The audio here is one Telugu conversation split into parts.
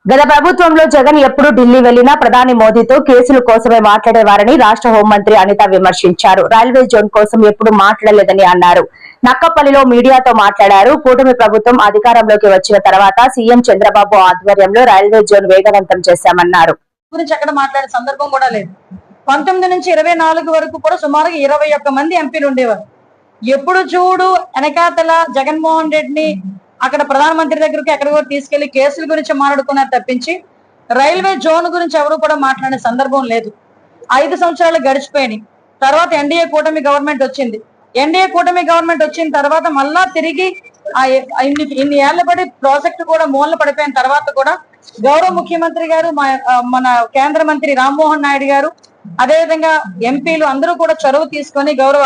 గత ప్రభుత్వంలో జగన్ ఎప్పుడు ఢిల్లీ వెళ్లినా ప్రధాని మోదీతో కేసుల కోసమే మాట్లాడేవారని రాష్ట్ర హోంమంత్రి అనిత విమర్శించారు. రైల్వే జోన్ కోసం ఎప్పుడు మాట్లాడలేదని అన్నారు. నక్కపల్లిలో మీడియాతో మాట్లాడారు. కూటమి ప్రభుత్వం అధికారంలోకి వచ్చిన తర్వాత సీఎం చంద్రబాబు ఆధ్వర్యంలో రైల్వే జోన్ వేగవంతం చేశామన్నారు. గురించి అక్కడ మాట్లాడే సందర్భం కూడా లేదు. 19 నుంచి 24 వరకు కూడా సుమారుగా 21 మంది ఎంపీలు ఉండేవారు. ఎప్పుడు చూడు వెనకాతల జగన్మోహన్ రెడ్డిని అక్కడ ప్రధానమంత్రి దగ్గరికి ఎక్కడికో తీసుకెళ్లి కేసుల గురించి మాట్లాడుకున్నారు తప్పించి రైల్వే జోన్ గురించి ఎవరు కూడా మాట్లాడే సందర్భం లేదు. 5 సంవత్సరాలు గడిచిపోయినాయి. తర్వాత ఎన్డీఏ కూటమి గవర్నమెంట్ వచ్చింది. ఎన్డీఏ కూటమి గవర్నమెంట్ వచ్చిన తర్వాత మళ్ళా తిరిగి ఇన్ని ఏళ్ల పడి ప్రాజెక్టు కూడా మూలన పడిపోయిన తర్వాత కూడా గౌరవ ముఖ్యమంత్రి గారు, మన కేంద్ర మంత్రి రామ్మోహన్ నాయుడు గారు, అదేవిధంగా ఎంపీలు అందరూ కూడా చొరవ తీసుకొని, గౌరవ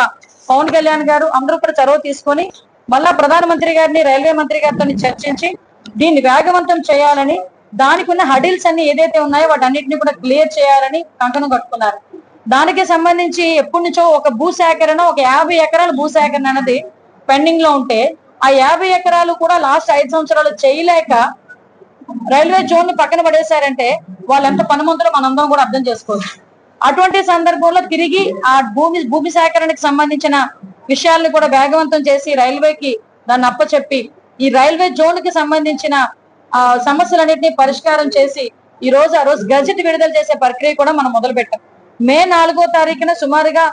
పవన్ కళ్యాణ్ గారు అందరూ కూడా చొరవ తీసుకొని మళ్ళా ప్రధానమంత్రి గారిని రైల్వే మంత్రి గారితో చర్చించి దీన్ని వేగవంతం చేయాలని, దానికి ఉన్న హడిల్స్ అన్ని ఏదైతే ఉన్నాయో వాటన్నిటిని కూడా క్లియర్ చేయాలని కంకణం కట్టుకున్నారు. దానికి సంబంధించి ఎప్పటి నుంచో ఒక భూసేకరణ, ఒక 50 ఎకరాల భూసేకరణ అనేది పెండింగ్ లో ఉంటే ఆ 50 ఎకరాలు కూడా లాస్ట్ 5 సంవత్సరాలు చేయలేక రైల్వే జోన్ ని పక్కన పడేశారంటే వాళ్ళు ఎంత పనిమంతులో మనందరం కూడా అర్థం చేసుకోవచ్చు. అటువంటి సందర్భంలో తిరిగి ఆ భూమి సేకరణకు సంబంధించిన విషయాలను కూడా వేగవంతం చేసి రైల్వేకి దాన్ని అప్పచెప్పి ఈ రైల్వే జోన్ కి సంబంధించిన సమస్యలన్నింటినీ పరిష్కారం చేసి ఆ రోజు గజెట్ విడుదల చేసే ప్రక్రియ కూడా మనం మొదలు పెట్టాం. మే 4వ తారీఖున సుమారుగా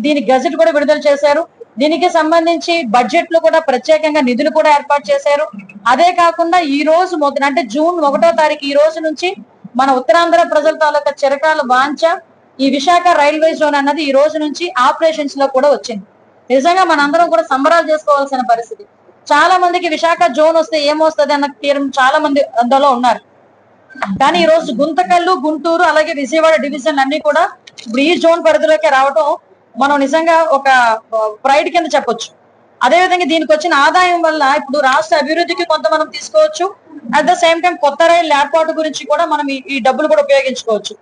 దీని గజెట్ కూడా విడుదల చేశారు. దీనికి సంబంధించి బడ్జెట్ లో కూడా ప్రత్యేకంగా నిధులు కూడా ఏర్పాటు చేశారు. అదే కాకుండా ఈ రోజు అంటే జూన్ 1వ తారీఖు ఈ రోజు నుంచి మన ఉత్తరాంధ్ర ప్రజల తాలూకా చిరకాల వాంఛ ఈ విశాఖ రైల్వే జోన్ అన్నది ఈ రోజు నుంచి ఆపరేషన్స్ లో కూడా వచ్చింది. నిజంగా మనందరం కూడా సంబరాలు చేసుకోవాల్సిన పరిస్థితి. చాలా మందికి విశాఖ జోన్ వస్తే ఏమొస్తుంది అన్న తీరం చాలా మంది అందులో ఉన్నారు. కానీ ఈ రోజు గుంతకల్లు, గుంటూరు, అలాగే విజయవాడ డివిజన్ అన్ని కూడా ఇప్పుడు ఈ జోన్ పరిధిలోకి రావడం మనం నిజంగా ఒక ప్రైడ్ కింద చెప్పొచ్చు. అదేవిధంగా దీనికి వచ్చిన ఆదాయం వల్ల ఇప్పుడు రాష్ట్ర అభివృద్ధికి కొంత మనం తీసుకోవచ్చు. అట్ ద సేమ్ టైం కొత్త రైలు ఏర్పాటు గురించి కూడా మనం ఈ డబ్బులు కూడా ఉపయోగించుకోవచ్చు.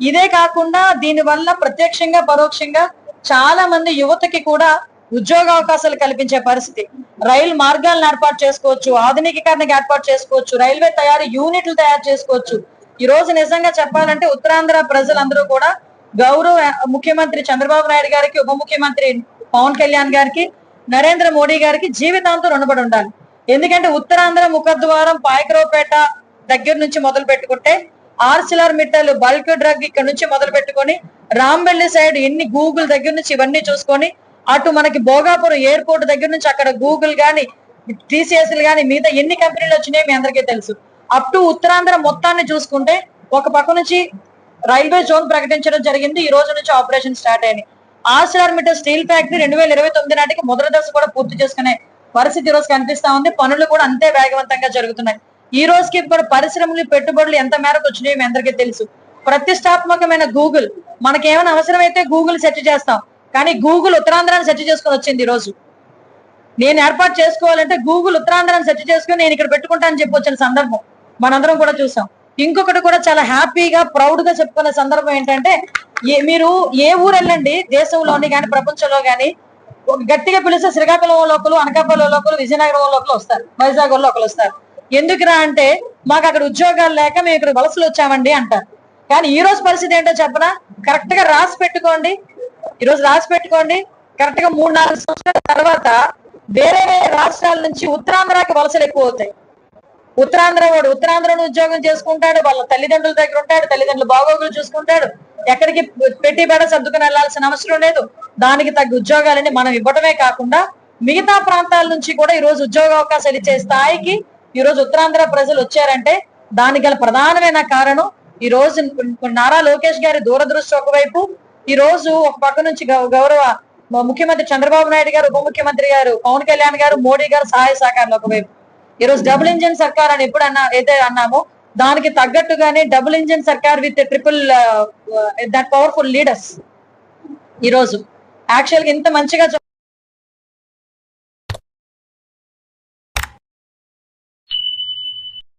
ఇదే కాకుండా దీని వల్ల ప్రత్యక్షంగా పరోక్షంగా చాలా మంది యువతకి కూడా ఉద్యోగ అవకాశాలు కల్పించే పరిస్థితి. రైలు మార్గాలను ఏర్పాటు చేసుకోవచ్చు, ఆధునికీకరణకు ఏర్పాటు చేసుకోవచ్చు, రైల్వే తయారీ యూనిట్లు తయారు చేసుకోవచ్చు. ఈ రోజు నిజంగా చెప్పాలంటే ఉత్తరాంధ్ర ప్రజలందరూ కూడా గౌరవ ముఖ్యమంత్రి చంద్రబాబు నాయుడు గారికి, ఉప ముఖ్యమంత్రి పవన్ కళ్యాణ్ గారికి, నరేంద్ర మోడీ గారికి జీవితాంతం రుణపడి ఉండాలి. ఎందుకంటే ఉత్తరాంధ్ర ముఖద్వారం పాయకరావుపేట దగ్గర నుంచి మొదలు పెట్టుకుంటే ఆర్సిలర్ మిట్టలు బల్క్ డ్రగ్ ఇక్కడ నుంచి మొదలు పెట్టుకొని రాంబెల్లి సైడ్ ఎన్ని గూగుల్ దగ్గర నుంచి ఇవన్నీ చూసుకొని అటు మనకి భోగాపురం ఎయిర్పోర్ట్ దగ్గర నుంచి అక్కడ గూగుల్ గాని, టీసీఎస్లు గాని, మిగతా ఎన్ని కంపెనీలు వచ్చినాయో మీ అందరికీ తెలుసు. అప్ టు ఉత్తరాంధ్ర మొత్తాన్ని చూసుకుంటే ఒక పక్క నుంచి రైల్వే జోన్ ప్రకటించడం జరిగింది. ఈ రోజు నుంచి ఆపరేషన్ స్టార్ట్ అయినాయి. ఆర్సిలర్ మిట్టల్ స్టీల్ ఫ్యాక్టరీ 2029 నాటికి మొదటి దశ కూడా పూర్తి చేసుకునే పరిస్థితి ఈ రోజు కనిపిస్తా ఉంది. పనులు కూడా అంతే వేగవంతంగా జరుగుతున్నాయి. ఈ రోజుకి కూడా పరిశ్రమలు, పెట్టుబడులు ఎంత మేరకు వచ్చినాయో మీ అందరికీ తెలుసు. ప్రతిష్టాత్మకమైన గూగుల్, మనకేమైనా అవసరమైతే గూగుల్ సెర్చ్ చేస్తాం, కానీ గూగుల్ ఉత్తరాంధ్రాన్ని సెర్చ్ చేసుకొని వచ్చింది. ఈ రోజు నేను ఏర్పాటు చేసుకోవాలంటే గూగుల్ ఉత్తరాంధ్రాన్ని సెర్చ్ చేసుకుని నేను ఇక్కడ పెట్టుకుంటానని చెప్పి వచ్చిన సందర్భం మనందరం కూడా చూసాం. ఇంకొకటి కూడా చాలా హ్యాపీగా ప్రౌడ్ గా చెప్పుకునే సందర్భం ఏంటంటే, మీరు ఏ ఊరు వెళ్ళండి దేశంలోని కానీ ప్రపంచంలో కానీ గట్టిగా పిలిస్తే శ్రీకాకుళం లోకలు, అనకాపల్లి లోకలు, విజయనగరం లోకలు వస్తారు, వైజాగ్ లో ఒకరు వస్తారు. ఎందుకురా అంటే మాకు అక్కడ ఉద్యోగాలు లేక మేము ఇక్కడ వలసలు వచ్చామండి అంటారు. కానీ ఈ రోజు పరిస్థితి ఏంటో చెప్పనా, కరెక్ట్ గా రాసి పెట్టుకోండి. ఈ రోజు రాసి పెట్టుకోండి, కరెక్ట్ గా 3-4 సంవత్సరాల తర్వాత వేరే వేరే రాష్ట్రాల నుంచి ఉత్తరాంధ్రకి వలసలు ఎక్కువ అవుతాయి. ఉత్తరాంధ్రను ఉద్యోగం చేసుకుంటాడు, వాళ్ళ తల్లిదండ్రుల దగ్గర ఉంటాడు, తల్లిదండ్రుల బాగోగులు చూసుకుంటాడు, ఎక్కడికి పెట్టి బెడ సర్దుకుని వెళ్లాల్సిన అవసరం లేదు. దానికి తగ్గ ఉద్యోగాలని మనం ఇవ్వడమే కాకుండా మిగతా ప్రాంతాల నుంచి కూడా ఈ రోజు ఉద్యోగ అవకాశాలు ఇచ్చే స్థాయికి ఈ రోజు ఉత్తరాంధ్ర ప్రజలు వచ్చారంటే దానికి గల ప్రధానమైన కారణం ఈ రోజు నారా లోకేష్ గారి దూరదృష్టి ఒకవైపు, ఈ రోజు ఒక పక్క నుంచి గౌరవ ముఖ్యమంత్రి చంద్రబాబు నాయుడు గారు, ఉప ముఖ్యమంత్రి గారు పవన్ కళ్యాణ్ గారు, మోడీ గారు సహాయ సహకారాలు ఒకవైపు. ఈ రోజు డబుల్ ఇంజిన్ సర్కార్ అని ఎప్పుడు ఏదైతే అన్నామో దానికి తగ్గట్టుగానే డబుల్ ఇంజిన్ సర్కార్ with triple that powerful leaders ఈ రోజు యాక్చువల్ గా ఇంత మంచిగా